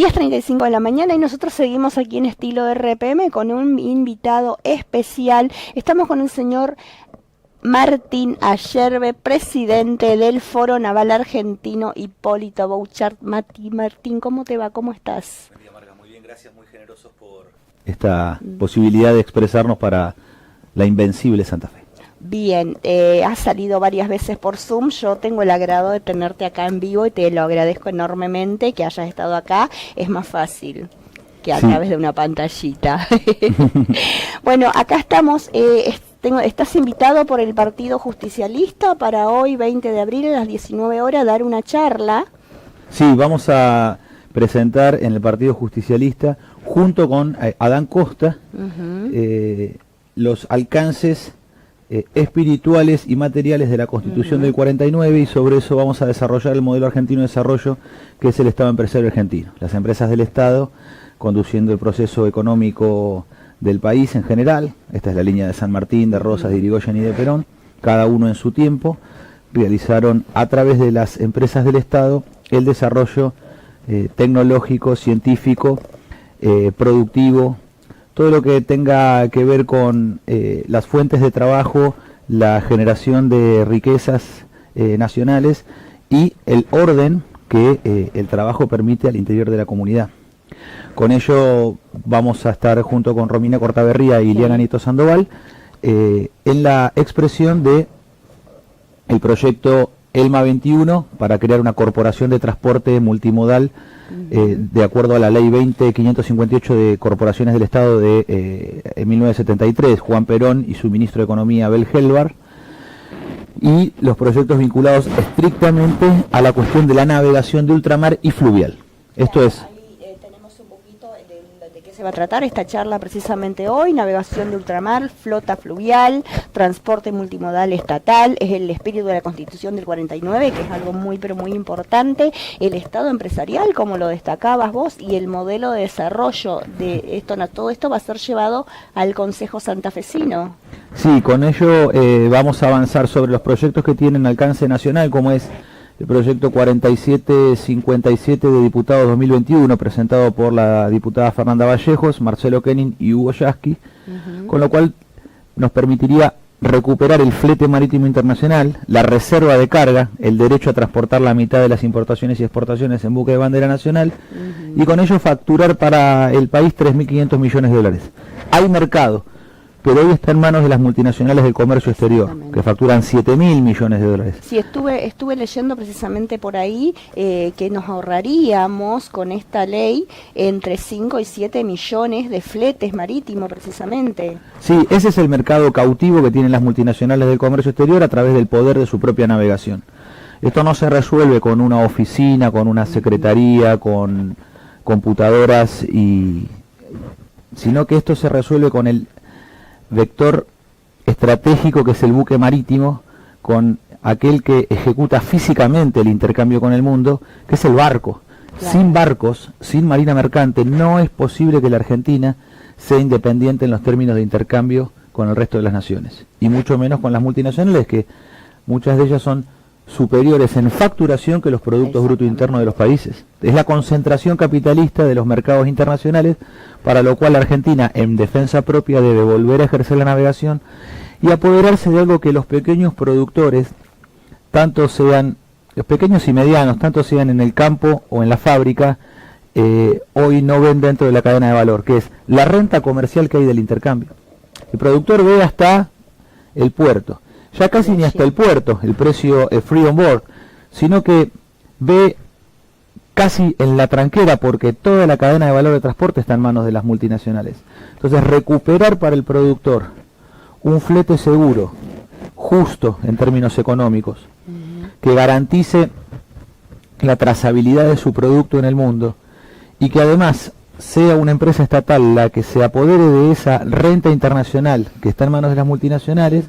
10:35 de la mañana y nosotros seguimos aquí en Estilo RPM con un invitado especial. Estamos con el señor Martín Ayerbe, presidente del Foro Naval Argentino Hipólito Bouchard. Martín, ¿cómo te va? ¿Cómo estás? Buen día, Marga. Muy bien, gracias, muy generosos por esta posibilidad de expresarnos para la invencible Santa Fe. Bien, has salido varias veces por Zoom, yo tengo el agrado de tenerte acá en vivo y te lo agradezco enormemente que hayas estado acá, es más fácil que a través de una pantallita. Bueno, acá estamos, estás invitado por el Partido Justicialista para hoy, 20 de abril, a las 19 horas, dar una charla. Sí, vamos a presentar en el Partido Justicialista, junto con Adán Costa, los alcances espirituales y materiales de la Constitución del 49, y sobre eso vamos a desarrollar el modelo argentino de desarrollo, que es el Estado empresario argentino. Las empresas del Estado conduciendo el proceso económico del país en general. Esta es la línea de San Martín, de Rosas, de Irigoyen y de Perón, cada uno en su tiempo, realizaron a través de las empresas del Estado el desarrollo tecnológico, científico, productivo, todo lo que tenga que ver con las fuentes de trabajo, la generación de riquezas nacionales y el orden que el trabajo permite al interior de la comunidad. Con ello vamos a estar junto con Romina Cortaberría y Liana Nieto Sandoval en la expresión de el proyecto ELMA 21 para crear una corporación de transporte multimodal de acuerdo a la ley 20.558 de corporaciones del Estado de 1973, Juan Perón y su ministro de Economía Abel Helvar, y los proyectos vinculados estrictamente a la cuestión de la navegación de ultramar y fluvial. Esto es... Tenemos un poquito de qué se va a tratar esta charla precisamente hoy: navegación de ultramar, flota fluvial, transporte multimodal estatal, es el espíritu de la Constitución del 49, que es algo muy pero muy importante, el Estado empresarial, como lo destacabas vos, y el modelo de desarrollo de esto, todo esto va a ser llevado al Consejo Santafesino. Sí, con ello vamos a avanzar sobre los proyectos que tienen alcance nacional, como es el proyecto 4757 de Diputados 2021, presentado por la diputada Fernanda Vallejos, Marcelo Kenning y Hugo Yasky, con lo cual nos permitiría recuperar el flete marítimo internacional, la reserva de carga, el derecho a transportar la mitad de las importaciones y exportaciones en buque de bandera nacional, y con ello facturar para el país 3.500 millones de dólares. Hay mercado, pero hoy está en manos de las multinacionales del comercio exterior, que facturan 7.000 millones de dólares. Sí, estuve leyendo precisamente por ahí que nos ahorraríamos con esta ley entre 5 y 7 millones de fletes marítimos precisamente. Sí, ese es el mercado cautivo que tienen las multinacionales del comercio exterior a través del poder de su propia navegación. Esto no se resuelve con una oficina, con una secretaría, con computadoras, sino que esto se resuelve con el vector estratégico que es el buque marítimo, con aquel que ejecuta físicamente el intercambio con el mundo, que es el barco. Claro. Sin barcos, sin marina mercante, no es posible que la Argentina sea independiente en los términos de intercambio con el resto de las naciones, y mucho menos con las multinacionales, que muchas de ellas son superiores en facturación que los productos brutos internos de los países. Es la concentración capitalista de los mercados internacionales, para lo cual la Argentina, en defensa propia, debe volver a ejercer la navegación y apoderarse de algo que los pequeños productores, tanto sean los pequeños y medianos, tanto sean en el campo o en la fábrica, hoy no ven dentro de la cadena de valor, que es la renta comercial que hay del intercambio. El productor ve hasta el puerto, ya casi ni hasta el puerto, el precio free on board, sino que ve casi en la tranquera, porque toda la cadena de valor de transporte está en manos de las multinacionales. Entonces, recuperar para el productor un flete seguro, justo en términos económicos, que garantice la trazabilidad de su producto en el mundo, y que además sea una empresa estatal la que se apodere de esa renta internacional que está en manos de las multinacionales,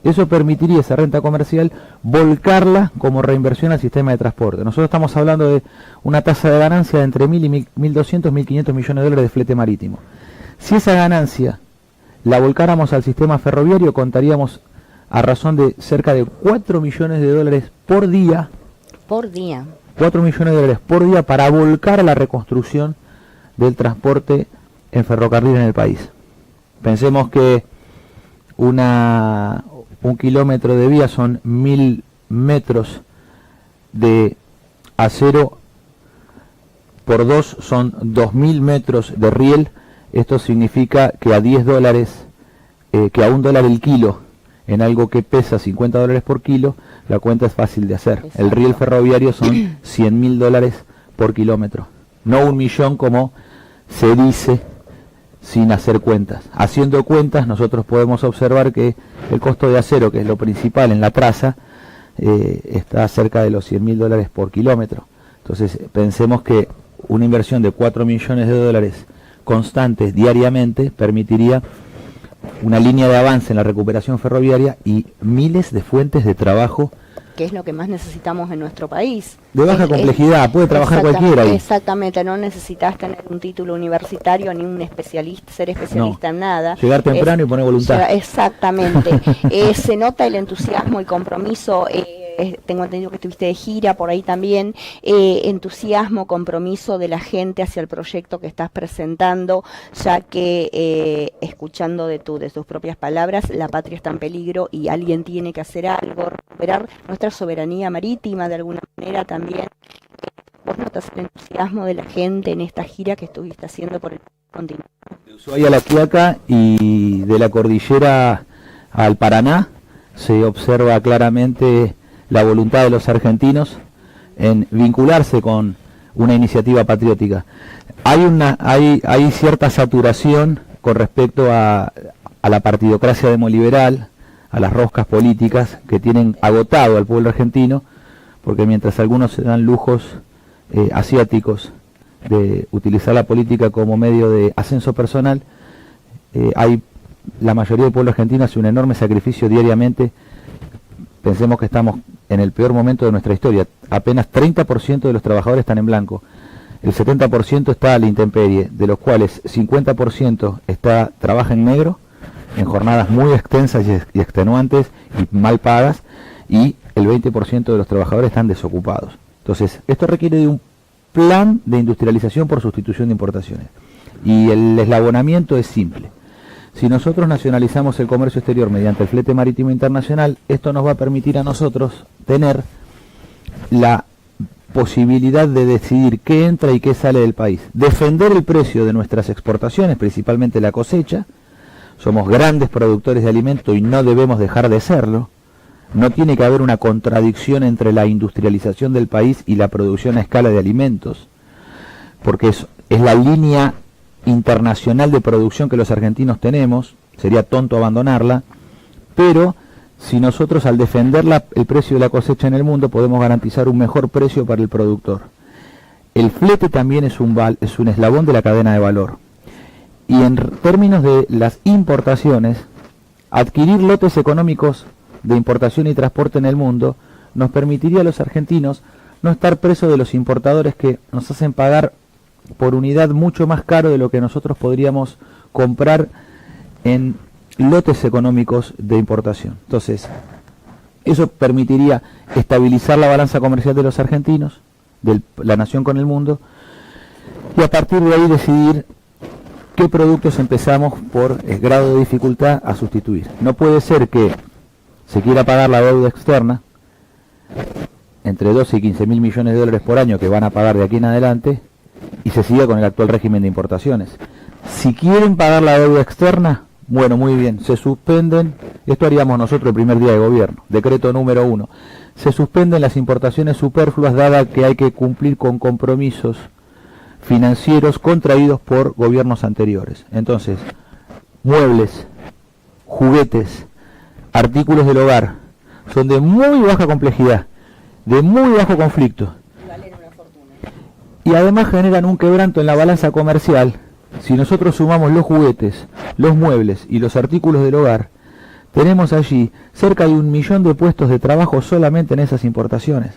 eso permitiría, esa renta comercial, volcarla como reinversión al sistema de transporte. Nosotros estamos hablando de una tasa de ganancia de entre 1.000 y 1.200, 1.500 millones de dólares de flete marítimo. Si esa ganancia la volcáramos al sistema ferroviario, contaríamos a razón de cerca de 4 millones de dólares por día. Por día. 4 millones de dólares por día para volcar a la reconstrucción del transporte en ferrocarril en el país. Pensemos que un kilómetro de vía son 1000 metros de acero, por 2 son 2000 metros de riel. Esto significa que a $10, que a $1 el kilo, en algo que pesa $50 por kilo, la cuenta es fácil de hacer. Exacto. El riel ferroviario son $100.000 por kilómetro, no 1 millón como se dice sin hacer cuentas. Haciendo cuentas nosotros podemos observar que el costo de acero, que es lo principal en la traza, está cerca de los $100.000 por kilómetro. Entonces pensemos que una inversión de 4 millones de dólares constantes diariamente permitiría una línea de avance en la recuperación ferroviaria y miles de fuentes de trabajo, que es lo que más necesitamos en nuestro país. De baja complejidad, puede trabajar cualquiera ahí. Exactamente, no necesitas tener un título universitario ni un especialista, ser especialista en nada. Llegar temprano y poner voluntad. Exactamente. Se nota el entusiasmo y compromiso. Tengo entendido que estuviste de gira por ahí también, entusiasmo, compromiso de la gente hacia el proyecto que estás presentando, ya que escuchando de tus propias palabras, la patria está en peligro y alguien tiene que hacer algo, recuperar nuestra soberanía marítima de alguna manera también. ¿Vos notas el entusiasmo de la gente en esta gira que estuviste haciendo por el continente? De Ushuaia a La Quiaca y de la cordillera al Paraná se observa claramente la voluntad de los argentinos en vincularse con una iniciativa patriótica. Hay cierta saturación con respecto a la partidocracia demoliberal, a las roscas políticas que tienen agotado al pueblo argentino, porque mientras algunos se dan lujos asiáticos de utilizar la política como medio de ascenso personal, la mayoría del pueblo argentino hace un enorme sacrificio diariamente. Pensemos que estamos en el peor momento de nuestra historia. Apenas 30% de los trabajadores están en blanco. El 70% está a la intemperie, de los cuales 50% trabaja en negro, en jornadas muy extensas y extenuantes y mal pagas, y el 20% de los trabajadores están desocupados. Entonces, esto requiere de un plan de industrialización por sustitución de importaciones. Y el eslabonamiento es simple. Si nosotros nacionalizamos el comercio exterior mediante el flete marítimo internacional, esto nos va a permitir a nosotros tener la posibilidad de decidir qué entra y qué sale del país. Defender el precio de nuestras exportaciones, principalmente la cosecha. Somos grandes productores de alimento y no debemos dejar de serlo. No tiene que haber una contradicción entre la industrialización del país y la producción a escala de alimentos, porque es la línea internacional de producción que los argentinos tenemos. Sería tonto abandonarla, pero si nosotros al defender el precio de la cosecha en el mundo podemos garantizar un mejor precio para el productor. El flete también es un eslabón de la cadena de valor. Y en términos de las importaciones, adquirir lotes económicos de importación y transporte en el mundo nos permitiría a los argentinos no estar presos de los importadores que nos hacen pagar por unidad mucho más caro de lo que nosotros podríamos comprar en lotes económicos de importación. Entonces, eso permitiría estabilizar la balanza comercial de los argentinos, de la nación con el mundo, y a partir de ahí decidir qué productos empezamos por grado de dificultad a sustituir. No puede ser que se quiera pagar la deuda externa, entre 12 y 15 mil millones de dólares por año que van a pagar de aquí en adelante, y se siga con el actual régimen de importaciones. Si quieren pagar la deuda externa, bueno, muy bien, se suspenden, esto haríamos nosotros el primer día de gobierno, decreto número 1, se suspenden las importaciones superfluas dada que hay que cumplir con compromisos financieros contraídos por gobiernos anteriores. Entonces, muebles, juguetes, artículos del hogar, son de muy baja complejidad, de muy bajo conflicto, y además generan un quebranto en la balanza comercial. Si nosotros sumamos los juguetes, los muebles y los artículos del hogar, tenemos allí cerca de 1 millón de puestos de trabajo solamente en esas importaciones.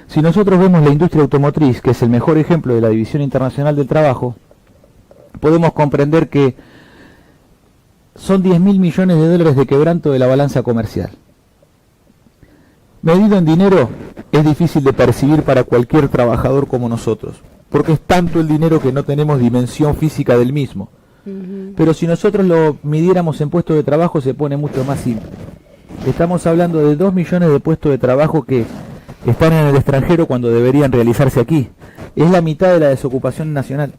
Si nosotros vemos la industria automotriz, que es el mejor ejemplo de la División Internacional del Trabajo, podemos comprender que son 10.000 millones de dólares de quebranto de la balanza comercial. Medido en dinero, es difícil de percibir para cualquier trabajador como nosotros, porque es tanto el dinero que no tenemos dimensión física del mismo. Pero si nosotros lo midiéramos en puestos de trabajo se pone mucho más simple. Estamos hablando de 2 millones de puestos de trabajo que están en el extranjero cuando deberían realizarse aquí. Es la mitad de la desocupación nacional.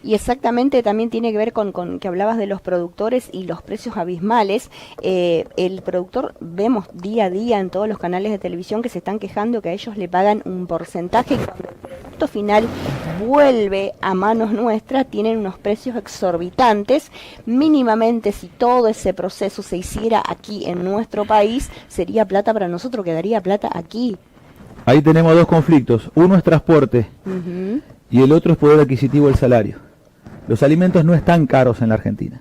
Y exactamente también tiene que ver con que hablabas de los productores y los precios abismales. El productor, vemos día a día en todos los canales de televisión que se están quejando que a ellos le pagan un porcentaje y cuando el producto final vuelve a manos nuestras tienen unos precios exorbitantes. Mínimamente, si todo ese proceso se hiciera aquí en nuestro país, sería plata para nosotros, quedaría plata aquí. Ahí tenemos dos conflictos. Uno es transporte y el otro es poder adquisitivo del salario. Los alimentos no están caros en la Argentina.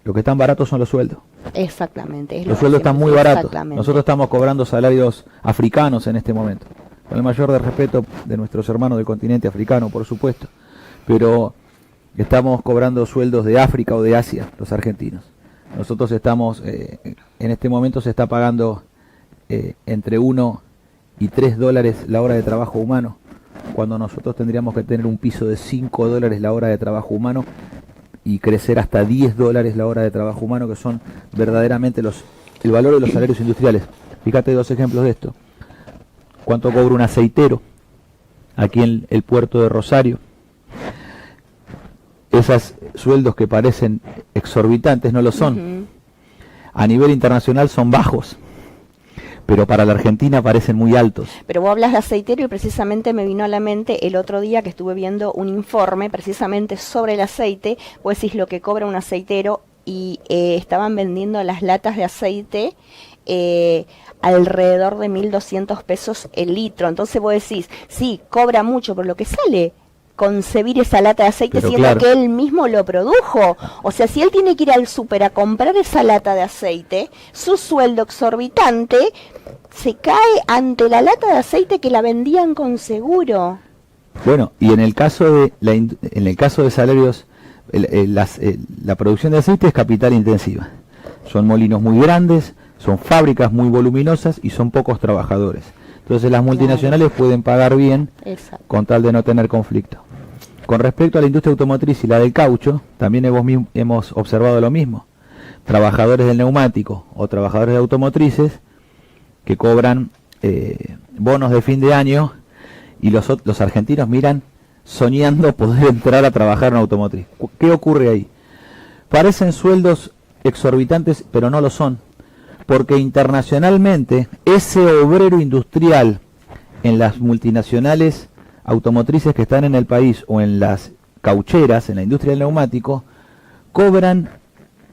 Lo que están baratos son los sueldos. Exactamente. Los sueldos están muy baratos. Nosotros estamos cobrando salarios africanos en este momento. Con el mayor de respeto de nuestros hermanos del continente africano, por supuesto. Pero estamos cobrando sueldos de África o de Asia, los argentinos. Nosotros estamos, en este momento se está pagando entre 1 y 3 dólares la hora de trabajo humano, cuando nosotros tendríamos que tener un piso de 5 dólares la hora de trabajo humano y crecer hasta 10 dólares la hora de trabajo humano, que son verdaderamente el valor de los salarios industriales. Fíjate dos ejemplos de esto. ¿Cuánto cobra un aceitero aquí en el puerto de Rosario? Esos sueldos que parecen exorbitantes no lo son. A nivel internacional son bajos, pero para la Argentina parecen muy altos. Pero vos hablas de aceitero y precisamente me vino a la mente el otro día que estuve viendo un informe precisamente sobre el aceite. Vos decís lo que cobra un aceitero y estaban vendiendo las latas de aceite alrededor de 1.200 pesos el litro. Entonces vos decís, sí, cobra mucho, pero lo que sale concebir esa lata de aceite, pero siendo que él mismo lo produjo. O sea, si él tiene que ir al súper a comprar esa lata de aceite, su sueldo exorbitante se cae ante la lata de aceite que la vendían con seguro. Bueno, y en el caso de salarios, la producción de aceite es capital intensiva. Son molinos muy grandes, son fábricas muy voluminosas y son pocos trabajadores. Entonces las multinacionales pueden pagar bien. Exacto. Con tal de no tener conflicto. Con respecto a la industria automotriz y la del caucho, también hemos observado lo mismo. Trabajadores del neumático o trabajadores de automotrices que cobran bonos de fin de año y los argentinos miran soñando poder entrar a trabajar en automotriz. ¿Qué ocurre ahí? Parecen sueldos exorbitantes, pero no lo son, porque internacionalmente ese obrero industrial en las multinacionales automotrices que están en el país o en las caucheras, en la industria del neumático, cobran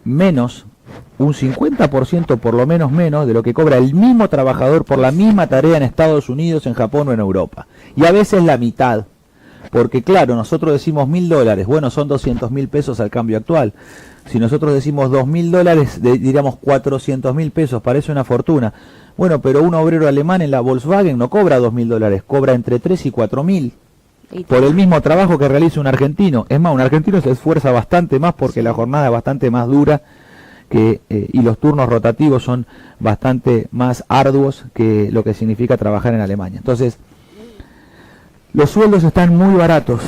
menos, un 50% por lo menos menos de lo que cobra el mismo trabajador por la misma tarea en Estados Unidos, en Japón o en Europa. Y a veces la mitad, porque claro, nosotros decimos $1.000, bueno, son 200.000 pesos al cambio actual. Si nosotros decimos $2.000, diríamos 400.000 pesos, parece una fortuna. Bueno, pero un obrero alemán en la Volkswagen no cobra $2.000, cobra entre 3 y 4.000 por el mismo trabajo que realiza un argentino. Es más, un argentino se esfuerza bastante más porque la jornada es bastante más dura y los turnos rotativos son bastante más arduos que lo que significa trabajar en Alemania. Entonces, los sueldos están muy baratos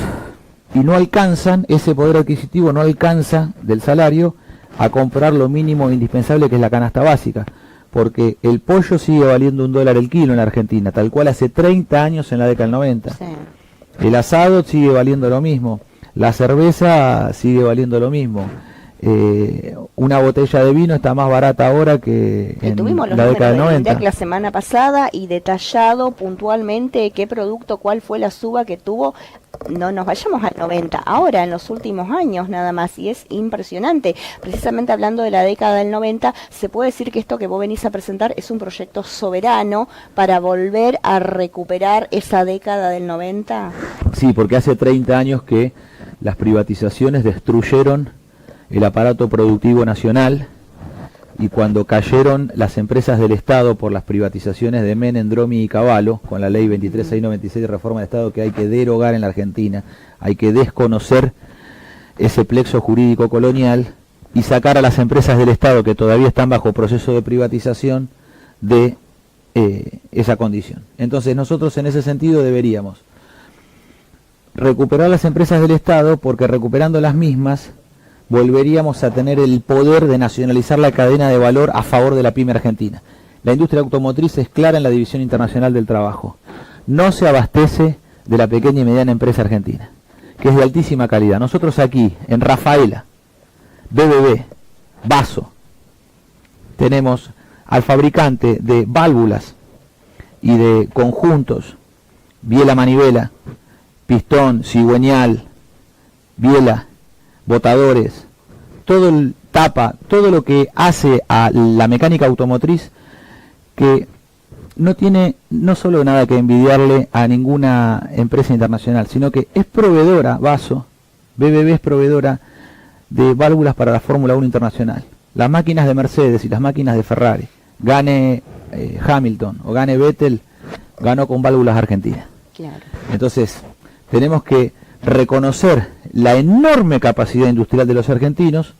y no alcanzan, ese poder adquisitivo no alcanza del salario a comprar lo mínimo indispensable, que es la canasta básica, porque el pollo sigue valiendo $1 el kilo en la Argentina, tal cual hace 30 años en la década del 90. Sí. El asado sigue valiendo lo mismo, la cerveza sigue valiendo lo mismo. Una botella de vino está más barata ahora que en la década del 90. La semana pasada y detallado puntualmente qué producto, cuál fue la suba que tuvo. No nos vayamos al 90, ahora en los últimos años nada más, y es impresionante. Precisamente hablando de la década del 90, se puede decir que esto que vos venís a presentar es un proyecto soberano para volver a recuperar esa década del 90. Sí, porque hace 30 años que las privatizaciones destruyeron el aparato productivo nacional, y cuando cayeron las empresas del Estado por las privatizaciones de Menem, Dromi y Cavallo, con la ley 23696 de reforma de Estado que hay que derogar en la Argentina, hay que desconocer ese plexo jurídico colonial y sacar a las empresas del Estado que todavía están bajo proceso de privatización de esa condición. Entonces nosotros en ese sentido deberíamos recuperar las empresas del Estado, porque recuperando las mismas volveríamos a tener el poder de nacionalizar la cadena de valor a favor de la pyme argentina. La industria automotriz es clara en la División Internacional del Trabajo. No se abastece de la pequeña y mediana empresa argentina, que es de altísima calidad. Nosotros aquí, en Rafaela, BBB, Vaso, tenemos al fabricante de válvulas y de conjuntos, biela manivela, pistón, cigüeñal, biela, botadores, todo el tapa, todo lo que hace a la mecánica automotriz, que no tiene no solo nada que envidiarle a ninguna empresa internacional, sino que es proveedora, Vaso, BBB es proveedora de válvulas para la Fórmula 1 internacional. Las máquinas de Mercedes y las máquinas de Ferrari, gane Hamilton o gane Vettel, ganó con válvulas argentinas. Claro. Entonces, tenemos que reconocer la enorme capacidad industrial de los argentinos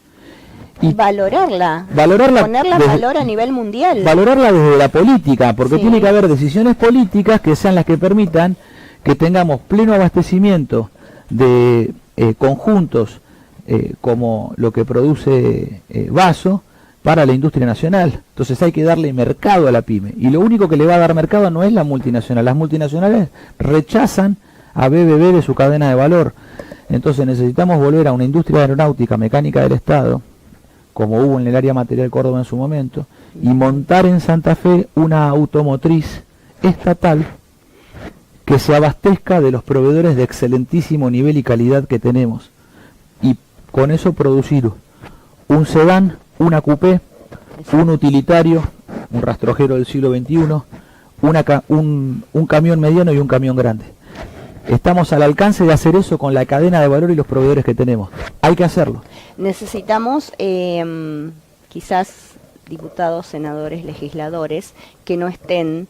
y valorarla, ponerla en valor a nivel mundial. Valorarla desde la política, porque Sí. tiene que haber decisiones políticas que sean las que permitan que tengamos pleno abastecimiento de conjuntos como lo que produce Vaso para la industria nacional. Entonces hay que darle mercado a la pyme, y lo único que le va a dar mercado no es la multinacional. Las multinacionales rechazan a BBB de su cadena de valor. Entonces necesitamos volver a una industria aeronáutica mecánica del Estado, como hubo en el área material Córdoba en su momento, y montar en Santa Fe una automotriz estatal que se abastezca de los proveedores de excelentísimo nivel y calidad que tenemos, y con eso producir un sedán, una coupé, un utilitario, un rastrojero del siglo XXI, un camión mediano y un camión grande. Estamos al alcance de hacer eso con la cadena de valor y los proveedores que tenemos. Hay que hacerlo. Necesitamos quizás diputados, senadores, legisladores que no estén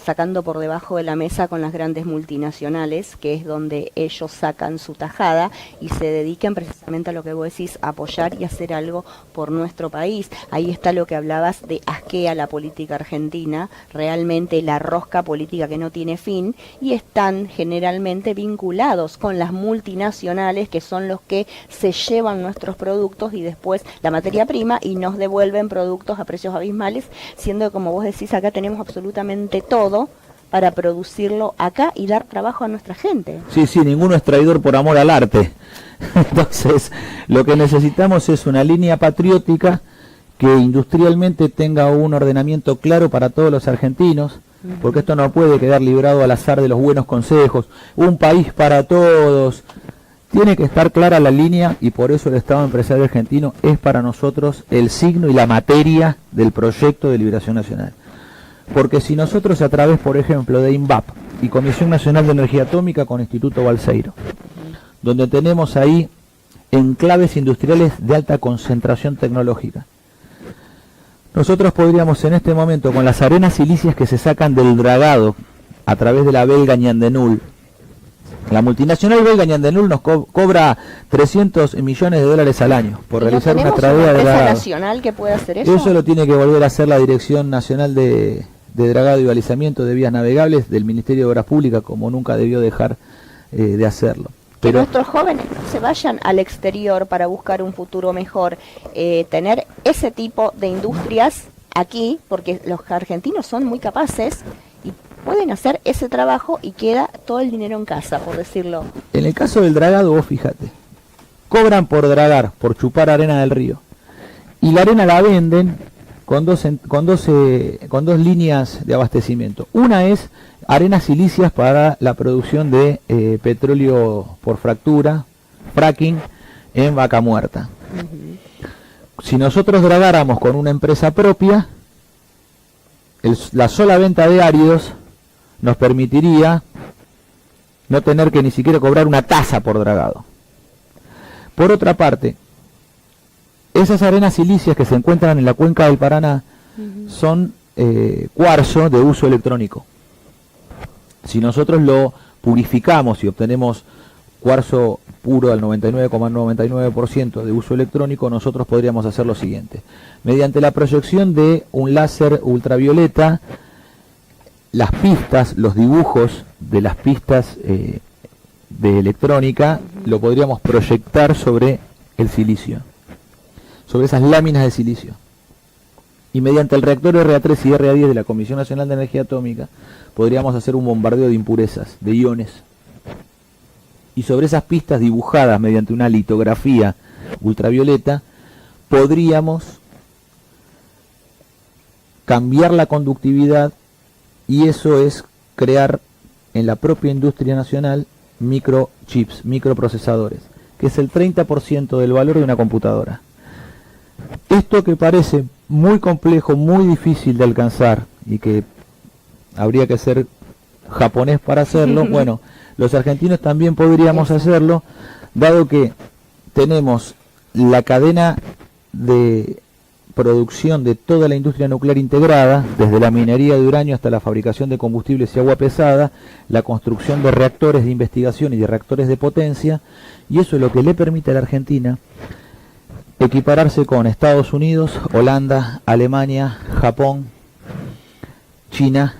sacando por debajo de la mesa con las grandes multinacionales, que es donde ellos sacan su tajada, y se dediquen precisamente a lo que vos decís, a apoyar y hacer algo por nuestro país. Ahí está lo que hablabas de asquea la política argentina, realmente la rosca política que no tiene fin, y están generalmente vinculados con las multinacionales, que son los que se llevan nuestros productos y después la materia prima y nos devuelven productos a precios abismales, siendo que, como vos decís, acá tenemos absolutamente todo para producirlo acá y dar trabajo a nuestra gente. Sí, ninguno es traidor por amor al arte. Entonces, lo que necesitamos es una línea patriótica que industrialmente tenga un ordenamiento claro para todos los argentinos, porque esto no puede quedar librado al azar de los buenos consejos. Un país para todos. Tiene que estar clara la línea, y por eso el Estado Empresario Argentino es para nosotros el signo y la materia del proyecto de liberación nacional. Porque si nosotros, a través, por ejemplo, de INVAP y Comisión Nacional de Energía Atómica con Instituto Balseiro, donde tenemos ahí enclaves industriales de alta concentración tecnológica, nosotros podríamos en este momento, con las arenas silicias que se sacan del dragado a través de la belga Ñandenul, la multinacional belga Ñandenul nos cobra 300 millones de dólares al año por realizar una travea de dragado. Nacional que puede hacer eso? Eso lo tiene que volver a hacer la Dirección Nacional de Dragado y Balizamiento de Vías Navegables del Ministerio de Obras Públicas, como nunca debió dejar de hacerlo. Que nuestros jóvenes no se vayan al exterior para buscar un futuro mejor, tener ese tipo de industrias aquí, porque los argentinos son muy capaces y pueden hacer ese trabajo y queda todo el dinero en casa, por decirlo. En el caso del dragado, vos fíjate, cobran por dragar, por chupar arena del río, y la arena la venden con dos líneas de abastecimiento. Una es arenas silicias para la producción de petróleo por fractura, fracking, en Vaca Muerta. Si nosotros dragáramos con una empresa propia, la sola venta de áridos nos permitiría no tener que ni siquiera cobrar una tasa por dragado. Por otra parte, esas arenas silicias que se encuentran en la cuenca del Paraná son cuarzo de uso electrónico. Si nosotros lo purificamos y obtenemos cuarzo puro al 99,99% de uso electrónico, nosotros podríamos hacer lo siguiente. Mediante la proyección de un láser ultravioleta las pistas, los dibujos de las pistas de electrónica, lo podríamos proyectar sobre el silicio, sobre esas láminas de silicio. Y mediante el reactor RA3 y RA10 de la Comisión Nacional de Energía Atómica podríamos hacer un bombardeo de impurezas, de iones. Y sobre esas pistas dibujadas mediante una litografía ultravioleta podríamos cambiar la conductividad, y eso es crear en la propia industria nacional microchips, microprocesadores, que es el 30% del valor de una computadora. Esto que parece muy complejo, muy difícil de alcanzar y que habría que ser japonés para hacerlo, bueno, los argentinos también podríamos hacerlo, dado que tenemos la cadena de producción de toda la industria nuclear integrada, desde la minería de uranio hasta la fabricación de combustibles y agua pesada, la construcción de reactores de investigación y de reactores de potencia, y eso es lo que le permite a la Argentina equipararse con Estados Unidos, Holanda, Alemania, Japón, China,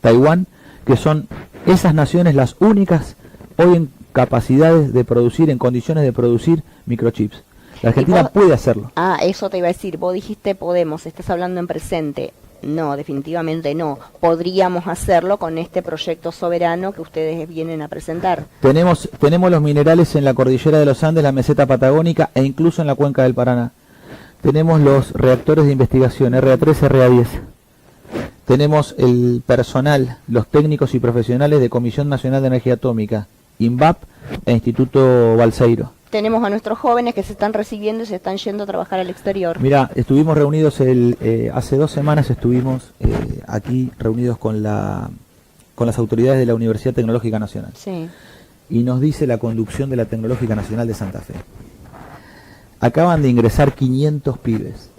Taiwán, que son esas naciones las únicas hoy en capacidades de producir, en condiciones de producir microchips. La Argentina puede hacerlo. Ah, eso te iba a decir. Vos dijiste podemos, estás hablando en presente. No, definitivamente no. Podríamos hacerlo con este proyecto soberano que ustedes vienen a presentar. Tenemos los minerales en la cordillera de los Andes, la meseta patagónica e incluso en la cuenca del Paraná. Tenemos los reactores de investigación RA3, RA10. Tenemos el personal, los técnicos y profesionales de Comisión Nacional de Energía Atómica, INVAP e Instituto Balseiro. Tenemos a nuestros jóvenes que se están recibiendo y se están yendo a trabajar al exterior. Mira, estuvimos reunidos hace 2 semanas, estuvimos aquí reunidos con las autoridades de la Universidad Tecnológica Nacional. Sí. Y nos dice la conducción de la Tecnológica Nacional de Santa Fe: acaban de ingresar 500 pibes.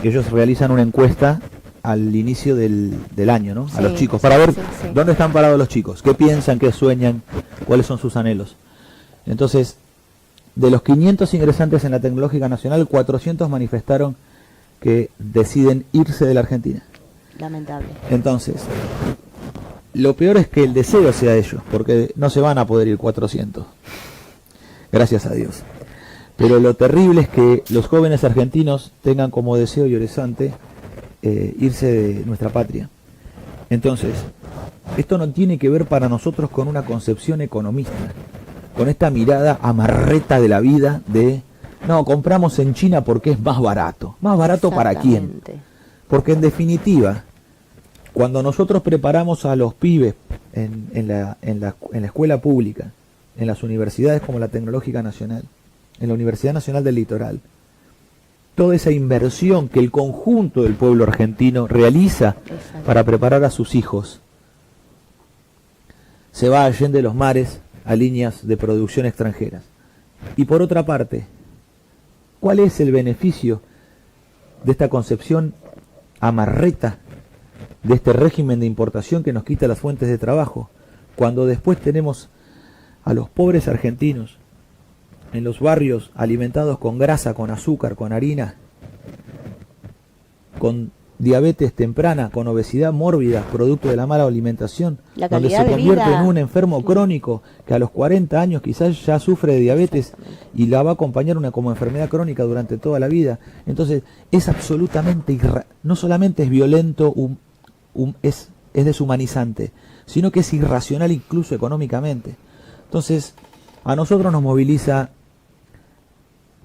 Ellos realizan una encuesta al inicio del año, ¿no? A los chicos, para ver dónde están parados los chicos, qué piensan, qué sueñan, cuáles son sus anhelos. Entonces, de los 500 ingresantes en la Tecnológica Nacional, 400 manifestaron que deciden irse de la Argentina. Lamentable. Entonces, lo peor es que el deseo sea de ellos, porque no se van a poder ir 400. Gracias a Dios. Pero lo terrible es que los jóvenes argentinos tengan como deseo y horizonte irse de nuestra patria. Entonces, esto no tiene que ver para nosotros con una concepción economista, con esta mirada amarreta de la vida de, no, compramos en China porque es más barato. ¿Más barato para quién? Porque en definitiva, cuando nosotros preparamos a los pibes en la escuela pública, en las universidades como la Tecnológica Nacional, en la Universidad Nacional del Litoral, toda esa inversión que el conjunto del pueblo argentino realiza para preparar a sus hijos, se va allende los mares a líneas de producción extranjeras. Y por otra parte, ¿cuál es el beneficio de esta concepción amarreta, de este régimen de importación que nos quita las fuentes de trabajo, cuando después tenemos a los pobres argentinos en los barrios alimentados con grasa, con azúcar, con harina, con diabetes temprana, con obesidad mórbida, producto de la mala alimentación, donde se convierte en un enfermo crónico que a los 40 años quizás ya sufre de diabetes y la va a acompañar como enfermedad crónica durante toda la vida? Entonces es absolutamente, no solamente es violento, es deshumanizante, sino que es irracional incluso económicamente. Entonces a nosotros nos moviliza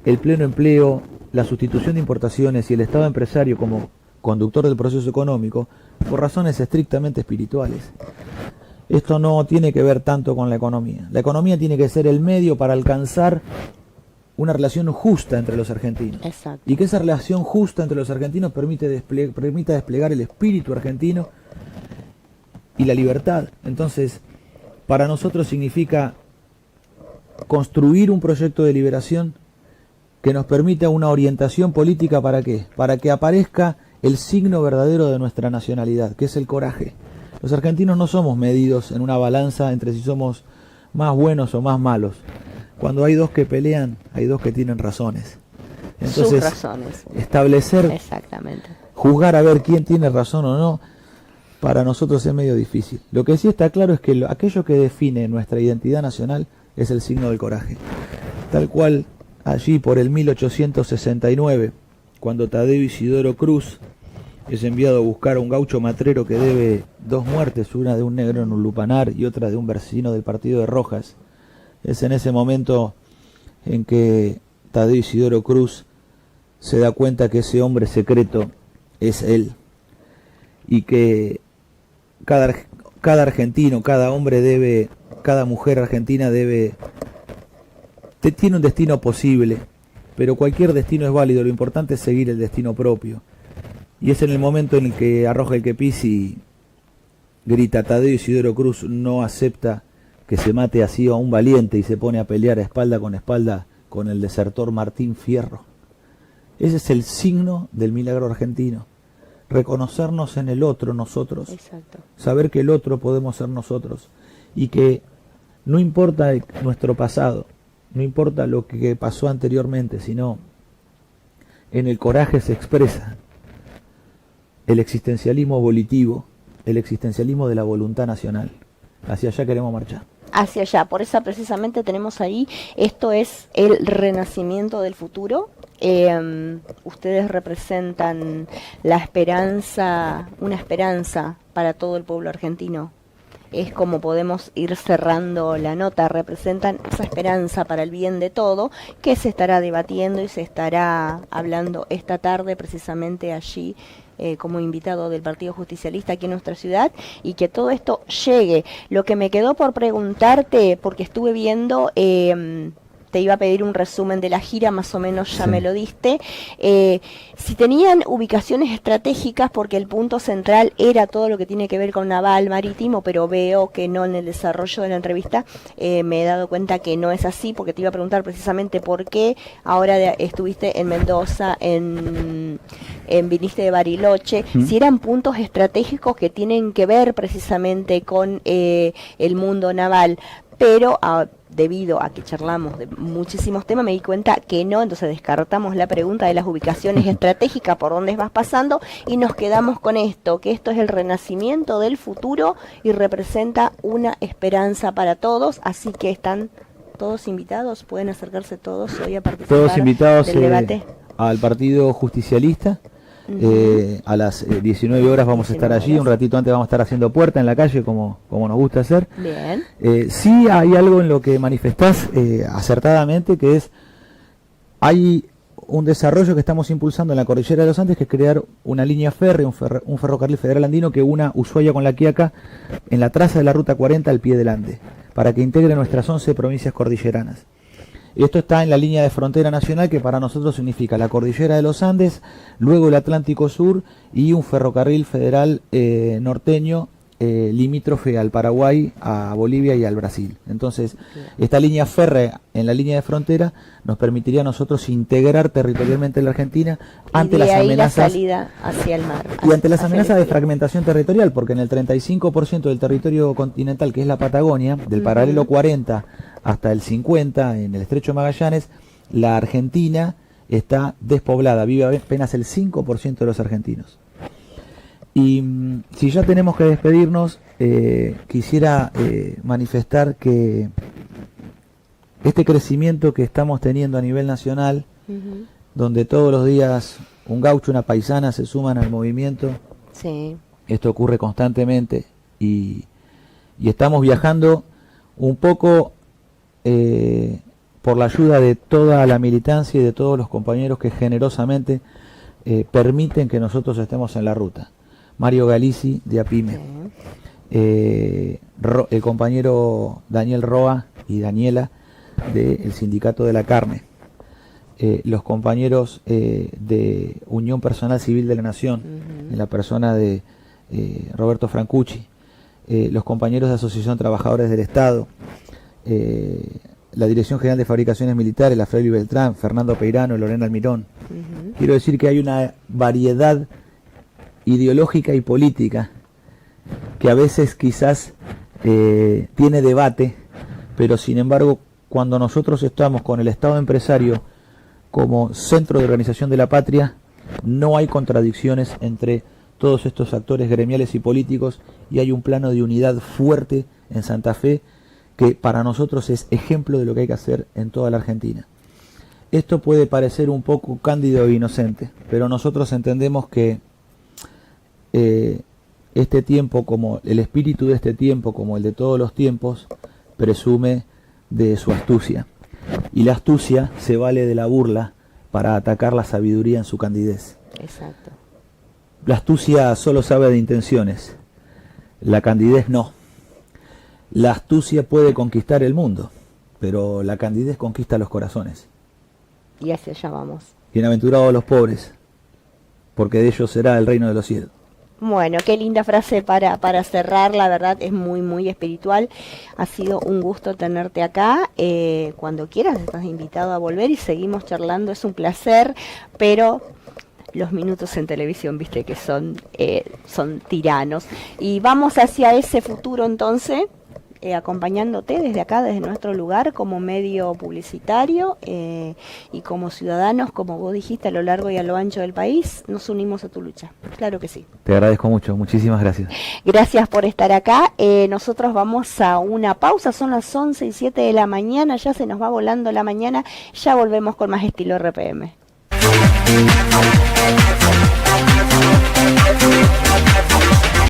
el pleno empleo, la sustitución de importaciones y el Estado empresario como conductor del proceso económico por razones estrictamente espirituales. Esto no tiene que ver tanto con la economía. La economía tiene que ser el medio para alcanzar una relación justa entre los argentinos. Exacto. Y que esa relación justa entre los argentinos permita desplegar el espíritu argentino y la libertad. Entonces, para nosotros significa construir un proyecto de liberación que nos permita una orientación política. ¿Para qué? Para que aparezca el signo verdadero de nuestra nacionalidad, que es el coraje. Los argentinos no somos medidos en una balanza entre si somos más buenos o más malos. Cuando hay dos que pelean, hay dos que tienen razones. Entonces, sus razones. Establecer, exactamente, juzgar a ver quién tiene razón o no, para nosotros es medio difícil. Lo que sí está claro es que aquello que define nuestra identidad nacional es el signo del coraje. Tal cual allí por el 1869, cuando Tadeo Isidoro Cruz es enviado a buscar a un gaucho matrero que debe 2 muertes, una de un negro en un lupanar y otra de un vecino del partido de Rojas. Es en ese momento en que Tadeo Isidoro Cruz se da cuenta que ese hombre secreto es él, y que cada argentino, cada hombre debe, cada mujer argentina tiene un destino posible, pero cualquier destino es válido, lo importante es seguir el destino propio. Y es en el momento en el que arroja el kepis y grita: Tadeo Isidoro Cruz no acepta que se mate así a un valiente, y se pone a pelear espalda con el desertor Martín Fierro. Ese es el signo del milagro argentino. Reconocernos en el otro nosotros. Exacto. Saber que el otro podemos ser nosotros. Y que no importa nuestro pasado, no importa lo que pasó anteriormente, sino en el coraje se expresa el existencialismo volitivo, el existencialismo de la voluntad nacional. Hacia allá queremos marchar. Hacia allá, por eso precisamente tenemos ahí, esto es el renacimiento del futuro. Ustedes representan la esperanza, una esperanza para todo el pueblo argentino. Es como podemos ir cerrando la nota, representan esa esperanza para el bien de todo, que se estará debatiendo y se estará hablando esta tarde precisamente allí como invitado del Partido Justicialista aquí en nuestra ciudad, y que todo esto llegue. Lo que me quedó por preguntarte, porque estuve viendo, te iba a pedir un resumen de la gira, más o menos ya me lo diste, si tenían ubicaciones estratégicas, porque el punto central era todo lo que tiene que ver con naval, marítimo, pero veo que no en el desarrollo de la entrevista, me he dado cuenta que no es así, porque te iba a preguntar precisamente por qué ahora estuviste en Mendoza, viniste de Bariloche, si eran puntos estratégicos que tienen que ver precisamente con el mundo naval, pero debido a que charlamos de muchísimos temas, me di cuenta que no, entonces descartamos la pregunta de las ubicaciones estratégicas por dónde vas pasando y nos quedamos con esto, que esto es el renacimiento del futuro y representa una esperanza para todos, así que están todos invitados, pueden acercarse todos hoy a participar todos invitados del debate. Al Partido Justicialista. A las 19 horas vamos a estar allí, un ratito antes vamos a estar haciendo puerta en la calle como nos gusta hacer. Bien. Sí hay algo en lo que manifestás acertadamente, que es, hay un desarrollo que estamos impulsando en la cordillera de los Andes, que es crear una línea férrea, un ferrocarril federal andino que una Ushuaia con La Quiaca en la traza de la Ruta 40 al pie del Ande, para que integre nuestras 11 provincias cordilleranas. Esto está en la línea de frontera nacional, que para nosotros significa la cordillera de los Andes, luego el Atlántico Sur y un ferrocarril federal norteño limítrofe al Paraguay, a Bolivia y al Brasil. Entonces, esta línea férrea en la línea de frontera nos permitiría a nosotros integrar territorialmente la Argentina ante las amenazas, la salida hacia el mar, y ante las amenazas de fragmentación territorial, porque en el 35% del territorio continental, que es la Patagonia, del paralelo 40 hasta el 50 en el Estrecho de Magallanes, la Argentina está despoblada, vive apenas el 5% de los argentinos. Y si ya tenemos que despedirnos, quisiera manifestar que este crecimiento que estamos teniendo a nivel nacional, donde todos los días un gaucho, una paisana se suman al movimiento, esto ocurre constantemente, y estamos viajando un poco por la ayuda de toda la militancia y de todos los compañeros que generosamente permiten que nosotros estemos en la ruta. Mario Galici de APIME, el compañero Daniel Roa y Daniela del Sindicato de la Carne, los compañeros de Unión Personal Civil de la Nación, en la persona de Roberto Francucci, los compañeros de Asociación de Trabajadores del Estado, la Dirección General de Fabricaciones Militares, la Freire Beltrán, Fernando Peirano y Lorena Almirón. Quiero decir que hay una variedad ideológica y política que a veces quizás tiene debate, pero sin embargo, cuando nosotros estamos con el Estado empresario como centro de organización de la patria, no hay contradicciones entre todos estos actores gremiales y políticos, y hay un plano de unidad fuerte en Santa Fe que para nosotros es ejemplo de lo que hay que hacer en toda la Argentina. Esto puede parecer un poco cándido e inocente, pero nosotros entendemos que este tiempo, como el espíritu de este tiempo, como el de todos los tiempos, presume de su astucia. Y la astucia se vale de la burla para atacar la sabiduría en su candidez. Exacto. La astucia solo sabe de intenciones, la candidez no. La astucia puede conquistar el mundo, pero la candidez conquista los corazones. Y hacia allá vamos. Bienaventurados los pobres, porque de ellos será el reino de los cielos. Bueno, qué linda frase para cerrar, la verdad es muy, muy espiritual. Ha sido un gusto tenerte acá. Cuando quieras estás invitado a volver y seguimos charlando, es un placer, pero los minutos en televisión, viste que son tiranos. Y vamos hacia ese futuro entonces, acompañándote desde acá, desde nuestro lugar, como medio publicitario y como ciudadanos, como vos dijiste, a lo largo y a lo ancho del país, nos unimos a tu lucha. Claro que sí. Te agradezco mucho, muchísimas gracias. Gracias por estar acá. Nosotros vamos a una pausa, son las 11:07 de la mañana, ya se nos va volando la mañana, ya volvemos con más estilo RPM.